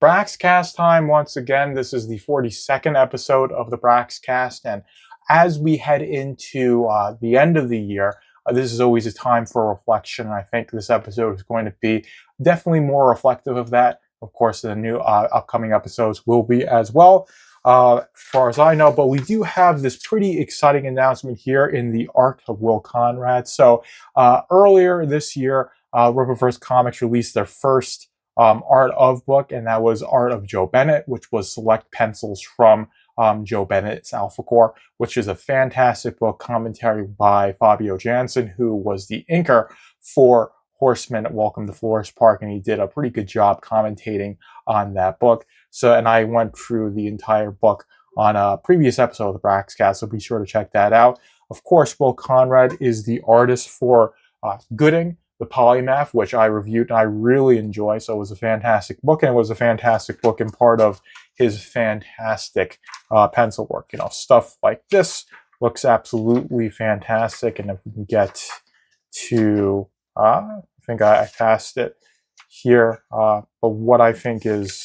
Braxcast time once again. This is the 42nd episode of the Braxcast, and as we head into the end of the year, this is always a time for reflection. And I think this episode is going to be definitely more reflective of that. Of course, the new upcoming episodes will be as well, as far as I know. But we do have this pretty exciting announcement here in the arc of Will Conrad. So earlier this year, Rippaverse Comics released their first art of book, and that was Art of Joe Bennett, which was select pencils from Joe Bennett's Alpha Core, which is a fantastic book, commentary by Fabio Jansen, who was the inker for Horseman at Welcome to Florist Park, and he did a pretty good job commentating on that book. So, and I went through the entire book on a previous episode of the Braxcast, so be sure to check that out. Of course, Will Conrad is the artist for Gooding, the Polymath, which I reviewed and I really enjoy. So it was a fantastic book, and it was a fantastic book in part of his fantastic pencil work. You know, stuff like this looks absolutely fantastic. And if we can get to, I think I passed it here, but what I think is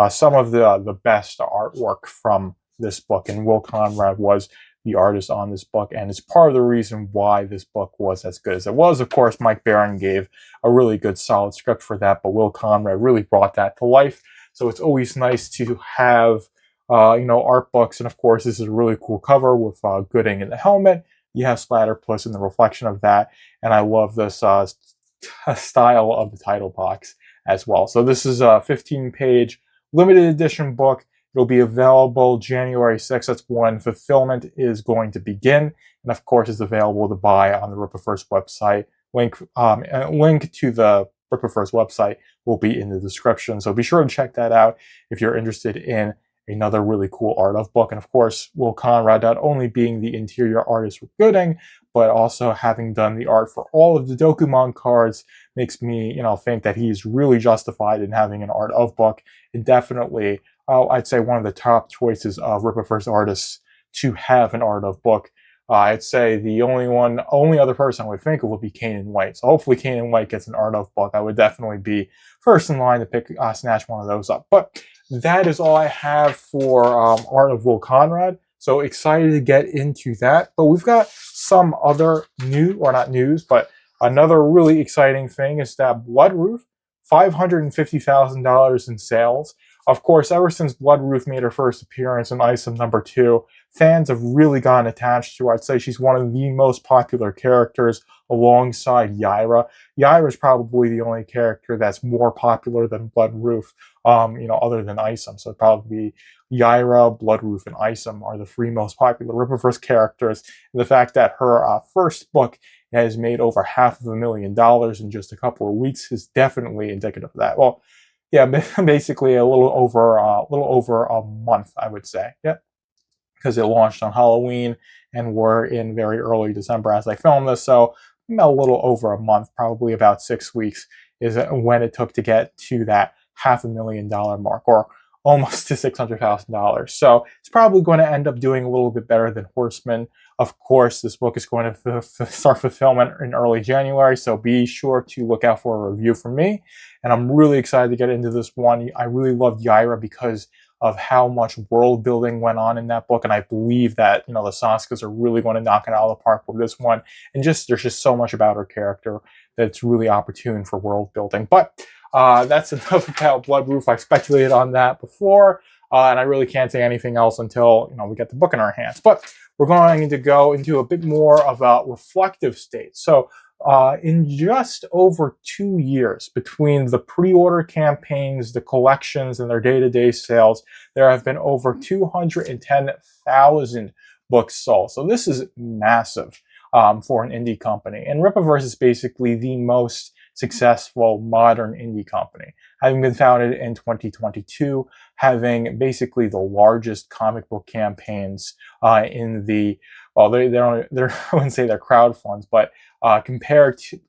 some of the best artwork from this book, and Will Conrad was the artist on this book, and it's part of the reason why this book was as good as it was. Of course, Mike Baron gave a really good, solid script for that, but Will Conrad really brought that to life. So it's always nice to have, art books, and of course, this is a really cool cover with Gooding in the helmet. You have Splatterpuss in the reflection of that, and I love this style of the title box as well. So this is a 15-page limited edition book. It'll be available January 6th. That's when fulfillment is going to begin. And of course, it's available to buy on the Rippaverse website. Link to the Rippaverse website will be in the description. So be sure to check that out if you're interested in another really cool art of book. And of course, Will Conrad not only being the interior artist for Gooding, but also having done the art for all of the Dokumon cards makes me, think that he's really justified in having an art of book. And definitely, I'd say one of the top choices of Rippaverse artists to have an art of book. I'd say the only other person I would think of would be Kanan White. So hopefully Kanan White gets an art of book. I would definitely be first in line to snatch one of those up. But that is all I have for art of Will Conrad. So excited to get into that. But we've got some other not news, but another really exciting thing is that Bloodroof, $550,000 in sales. Of course, ever since Bloodroof made her first appearance in Item number 2, fans have really gotten attached to her. I'd say she's one of the most popular characters alongside Yaira. Yaira is probably the only character that's more popular than Bloodroof, other than Item. So it'd probably be Yaira, Bloodroof, and Item are the three most popular Rippaverse characters. And the fact that her first book has made over $500,000 in just a couple of weeks is definitely indicative of that. Well, yeah, basically a little over a month, I would say. Yeah, because it launched on Halloween, and we're in very early December as I film this, so a little over a month, probably about 6 weeks, is when it took to get to that $500,000 mark, or almost to $600,000. So it's probably going to end up doing a little bit better than Horseman. Of course, this book is going to start fulfillment in early January, so be sure to look out for a review from me. And I'm really excited to get into this one. I really loved Yaira because of how much world building went on in that book, and I believe that the Saskas are really going to knock it out of the park with this one. And there's just so much about her character that's really opportune for world building. But that's enough about Bloodroof. I speculated on that before, and I really can't say anything else until we get the book in our hands. But we're going to go into a bit more of a reflective state. So in just over 2 years between the pre-order campaigns, the collections, and their day-to-day sales, there have been over 210,000 books sold. So this is massive for an indie company. And Rippaverse is basically the most successful modern indie company, having been founded in 2022, having basically the largest comic book campaigns in the, I wouldn't say they're crowd funds, but comparing to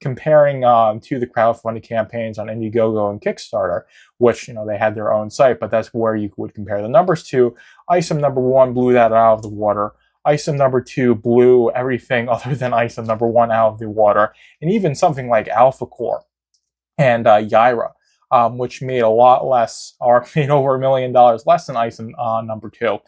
the crowdfunding campaigns on Indiegogo and Kickstarter, which they had their own site, but that's where you would compare the numbers to. Item number 1 blew that out of the water. Item number 2 blew everything other than Item number 1 out of the water, and even something like Alpha Core and Yaira which made a lot less, or made over $1 million less than Isom number two.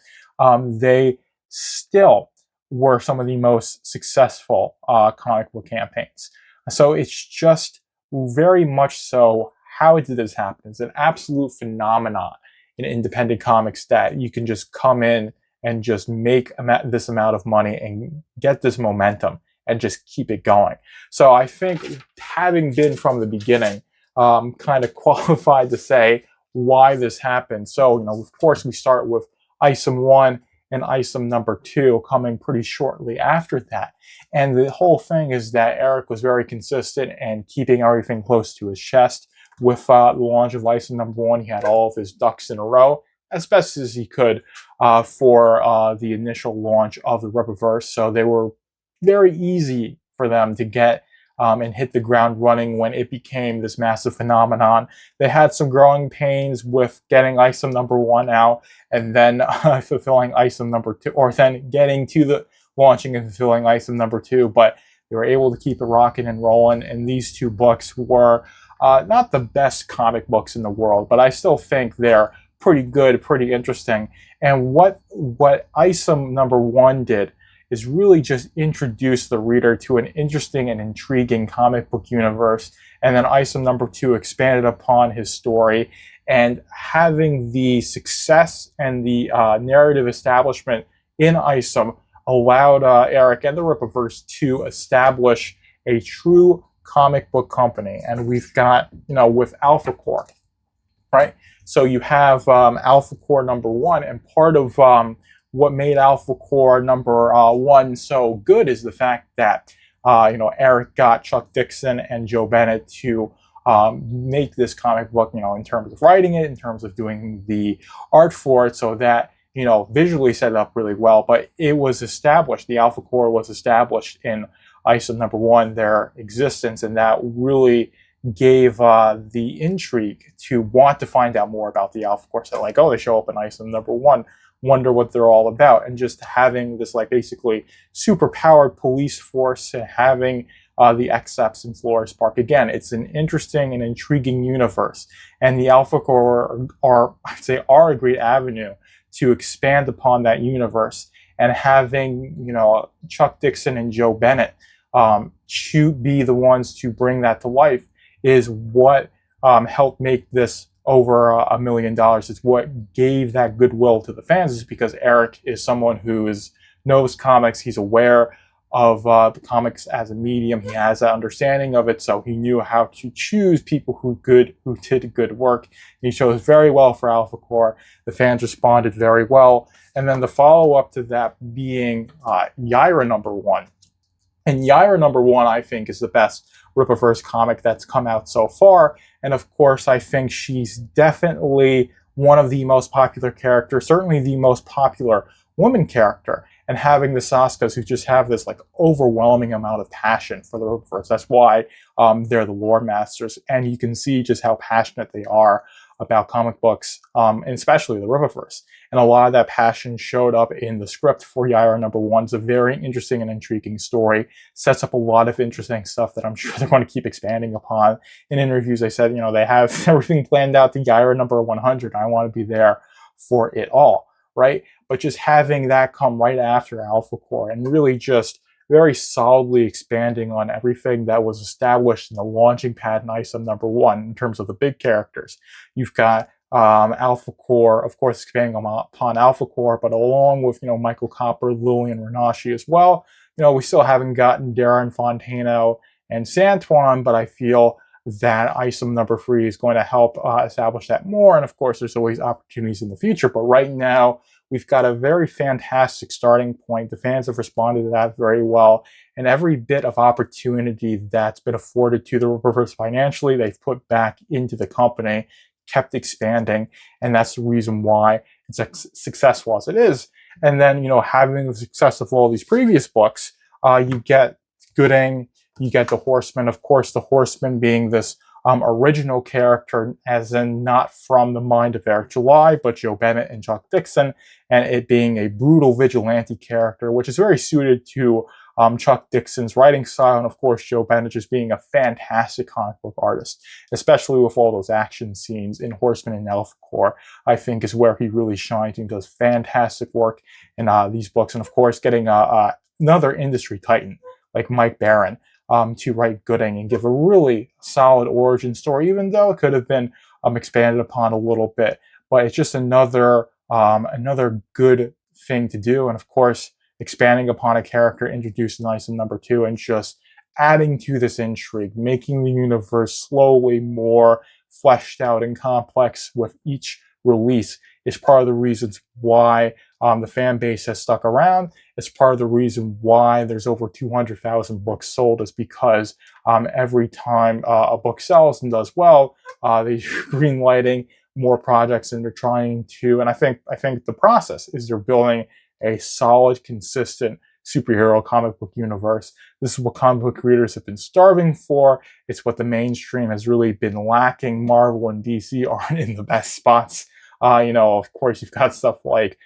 They still were some of the most successful comic book campaigns. So it's just very much so, how did this happen? It's an absolute phenomenon in independent comics that you can just come in and just make this amount of money and get this momentum and just keep it going. So I think, having been from the beginning, kind of qualified to say why this happened. So, of course, we start with Isom 1 and Isom number 2 coming pretty shortly after that. And the whole thing is that Eric was very consistent and keeping everything close to his chest. With the launch of Isom number 1, he had all of his ducks in a row, as best as he could, for the initial launch of the Rippaverse. So they were very easy for them to get and hit the ground running when it became this massive phenomenon. They had some growing pains with getting Isom number 1 out and then fulfilling Isom number 2, or then getting to the launching and fulfilling Isom number 2, but they were able to keep it rocking and rolling. And these two books were not the best comic books in the world, but I still think they're pretty good, pretty interesting. And what Isom number 1 did is really just introduce the reader to an interesting and intriguing comic book universe. And then Isom number 2 expanded upon his story, and having the success and the narrative establishment in Isom allowed Eric and the Rippaverse to establish a true comic book company. And we've got, with Alpha Corps, right? So you have Alpha Corps number 1, and part of what made Alpha Corps number 1 so good is the fact that Eric got Chuck Dixon and Joe Bennett to make this comic book, in terms of writing it, in terms of doing the art for it, so that visually set it up really well. But it was established, the Alpha Corps was established in Isom number 1, their existence, and that really gave the intrigue to want to find out more about the Alpha Corps. So like, oh, they show up in Isom number 1, wonder what they're all about. And just having this basically super powered police force, and having the X-Seps in Flores Park. Again, it's an interesting and intriguing universe. And the Alpha Corps I'd say, are a great avenue to expand upon that universe. And having, Chuck Dixon and Joe Bennett to be the ones to bring that to life is what helped make this over $1 million. It's what gave that goodwill to the fans, is because Eric is someone who knows comics. He's aware of the comics as a medium. He has an understanding of it, so he knew how to choose people who did good work. He chose very well for Alpha Corps. The fans responded very well. And then the follow-up to that being Yaira number 1. And Yaira number 1, I think, is the best Rippaverse comic that's come out so far. And of course, I think she's definitely one of the most popular characters, certainly the most popular woman character. And having the Saskas, who just have this overwhelming amount of passion for the Rippaverse. That's why they're the lore masters. And you can see just how passionate they are about comic books, and especially the Rippaverse. And a lot of that passion showed up in the script for Yaira number 1. It's a very interesting and intriguing story. Sets up a lot of interesting stuff that I'm sure they're going to keep expanding upon. In interviews, they said, they have everything planned out to Yaira number 100. I want to be there for it all, right? But just having that come right after Alpha Corps, and really just very solidly expanding on everything that was established in the launching pad in Isom number 1 in terms of the big characters. You've got Alpha Corps, of course, expanding upon Alpha Corps, but along with, Michael Copper, Lillian Renashi as well. We still haven't gotten Darren Fontano and Santuan, but I feel that Isom number 3 is going to help establish that more. And of course, there's always opportunities in the future. But right now, we've got a very fantastic starting point. The fans have responded to that very well. And every bit of opportunity that's been afforded to the Rippaverse financially, they've put back into the company, kept expanding. And that's the reason why it's as successful as it is. And then, having the success of all these previous books, you get Gooding, you get the Horseman. Of course, the Horseman being this original character, as in not from the mind of Eric July, but Joe Bennett and Chuck Dixon, and it being a brutal vigilante character, which is very suited to Chuck Dixon's writing style, and of course Joe Bennett just being a fantastic comic book artist, especially with all those action scenes in Horseman and Alpha Corps. I think is where he really shines and does fantastic work in these books, and of course getting another industry titan like Mike Baron to write Gooding and give a really solid origin story, even though it could have been expanded upon a little bit. But it's just another good thing to do, and of course expanding upon a character introduced in Item number 2 and just adding to this intrigue, making the universe slowly more fleshed out and complex with each release is part of the reasons why the fan base has stuck around. It's part of the reason why there's over 200,000 books sold, is because every time a book sells and does well, they're greenlighting more projects, and they're trying to, and I think the process is they're building a solid, consistent superhero comic book universe. This is what comic book readers have been starving for. It's what the mainstream has really been lacking. Marvel and DC aren't in the best spots. Of course, you've got stuff like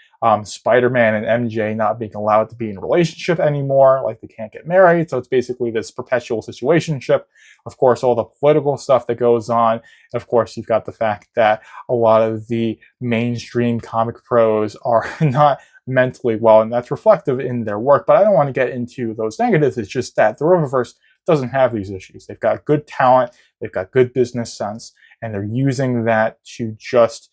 Spider-Man and MJ not being allowed to be in a relationship anymore, like they can't get married. So it's basically this perpetual situationship. Of course, all the political stuff that goes on. And of course, you've got the fact that a lot of the mainstream comic pros are not mentally well, and that's reflective in their work. But I don't want to get into those negatives. It's just that the Rippaverse doesn't have these issues. They've got good talent, they've got good business sense, and they're using that to just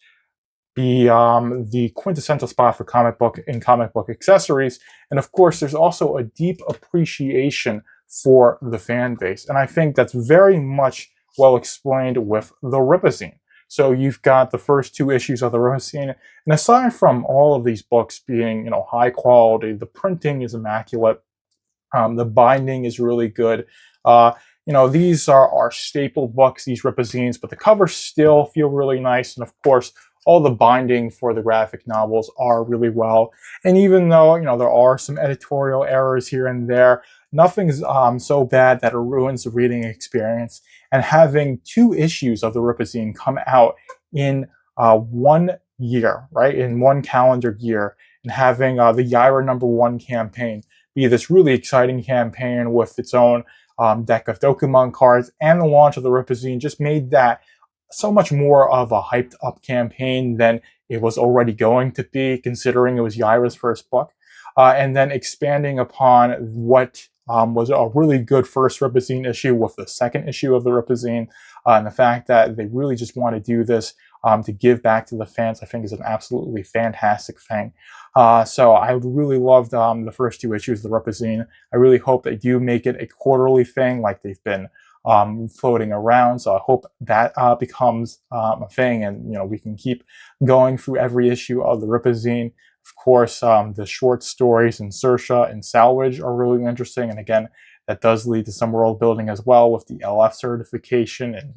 be the quintessential spot for comic book and comic book accessories. And of course, there's also a deep appreciation for the fan base. And I think that's very much well explained with the Ripazine. So you've got the first 2 issues of the Ripazine, and aside from all of these books being, high quality, the printing is immaculate, the binding is really good. These are staple books, these Ripazines, but the covers still feel really nice, and of course, all the binding for the graphic novels are really well. And even though, there are some editorial errors here and there, nothing's so bad that it ruins the reading experience. And having 2 issues of the Ripazine come out in 1 year, right, in 1 calendar year, and having the Yaira #1 campaign be this really exciting campaign with its own deck of Dokemon cards, and the launch of the Ripazine just made that so much more of a hyped up campaign than it was already going to be, considering it was Yaira's first book. And then expanding upon what was a really good first Ripazine issue with the second issue of the Ripazine, and the fact that they really just want to do this to give back to the fans, I think is an absolutely fantastic thing. So I really loved the first 2 issues of the Ripazine. I really hope they do make it a quarterly thing like they've been floating around. So I hope that becomes a thing, and we can keep going through every issue of the Ripazine. Of course, the short stories in Sersha and Salvage are really interesting, and again, that does lead to some world building as well with the LF certification, and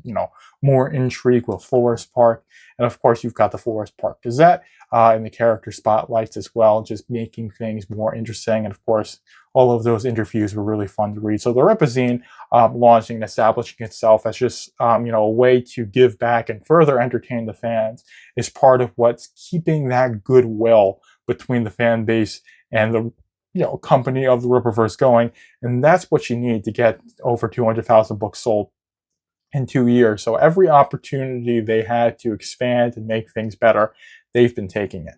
more intrigue with Forest Park. And of course, you've got the Forest Park Gazette and the character spotlights as well, just making things more interesting. And of course, all of those interviews were really fun to read. So the Ripazine launching and establishing itself as just a way to give back and further entertain the fans is part of what's keeping that goodwill between the fan base and the company of the Rippaverse going. And that's what you need to get over 200,000 books sold in 2 years. So every opportunity they had to expand and make things better, they've been taking it.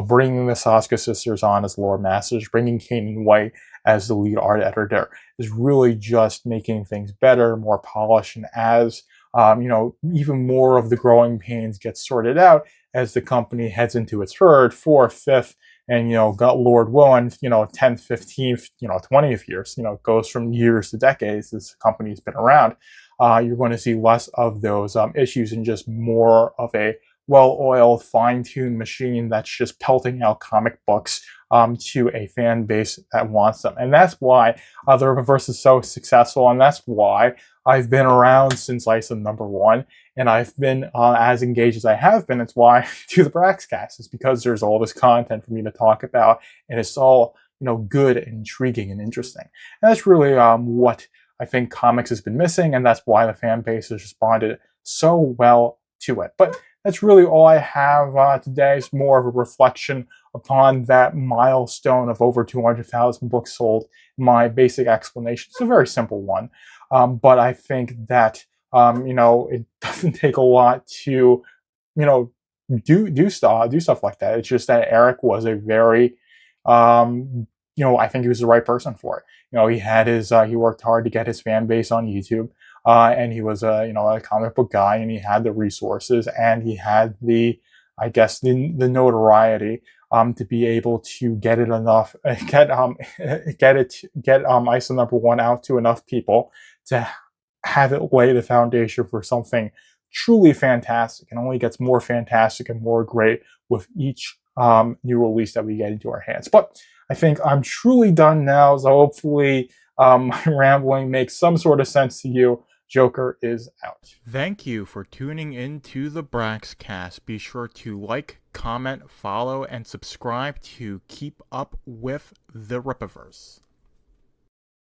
Bringing the Saska sisters on as lore masters, bringing Kanan White as the lead art editor is really just making things better, more polished, and as even more of the growing pains get sorted out as the company heads into its 3rd, 4th, 5th, and got Lord Willing, 10th, 15th, 20th years. It goes from years to decades. This company's been around. You're going to see less of those issues and just more of a well-oiled, fine-tuned machine that's just pelting out comic books to a fan base that wants them. And that's why the Rippaverse is so successful, and that's why I've been around since Item #1, and I've been as engaged as I have been. It's why I do the Braxcast. It's because there's all this content for me to talk about, and it's all good, and intriguing, and interesting. And that's really what I think comics has been missing, and that's why the fan base has responded so well to it. But that's really all I have today. It's more of a reflection upon that milestone of over 200,000 books sold. My basic explanation. It's a very simple one, but I think that it doesn't take a lot to you know do stuff like that. It's just that Eric was a very I think he was the right person for it. He had he worked hard to get his fan base on YouTube, and he was a comic book guy, and he had the resources, and he had I guess the notoriety to be able to get it enough get ISO number one out to enough people to have it lay the foundation for something truly fantastic, and only gets more fantastic and more great with each new release that we get into our hands. But I think I'm truly done now, so hopefully my rambling makes some sort of sense to you. Joker is out. Thank you for tuning in to the Braxcast. Be sure to like, comment, follow, and subscribe to keep up with the Rippaverse.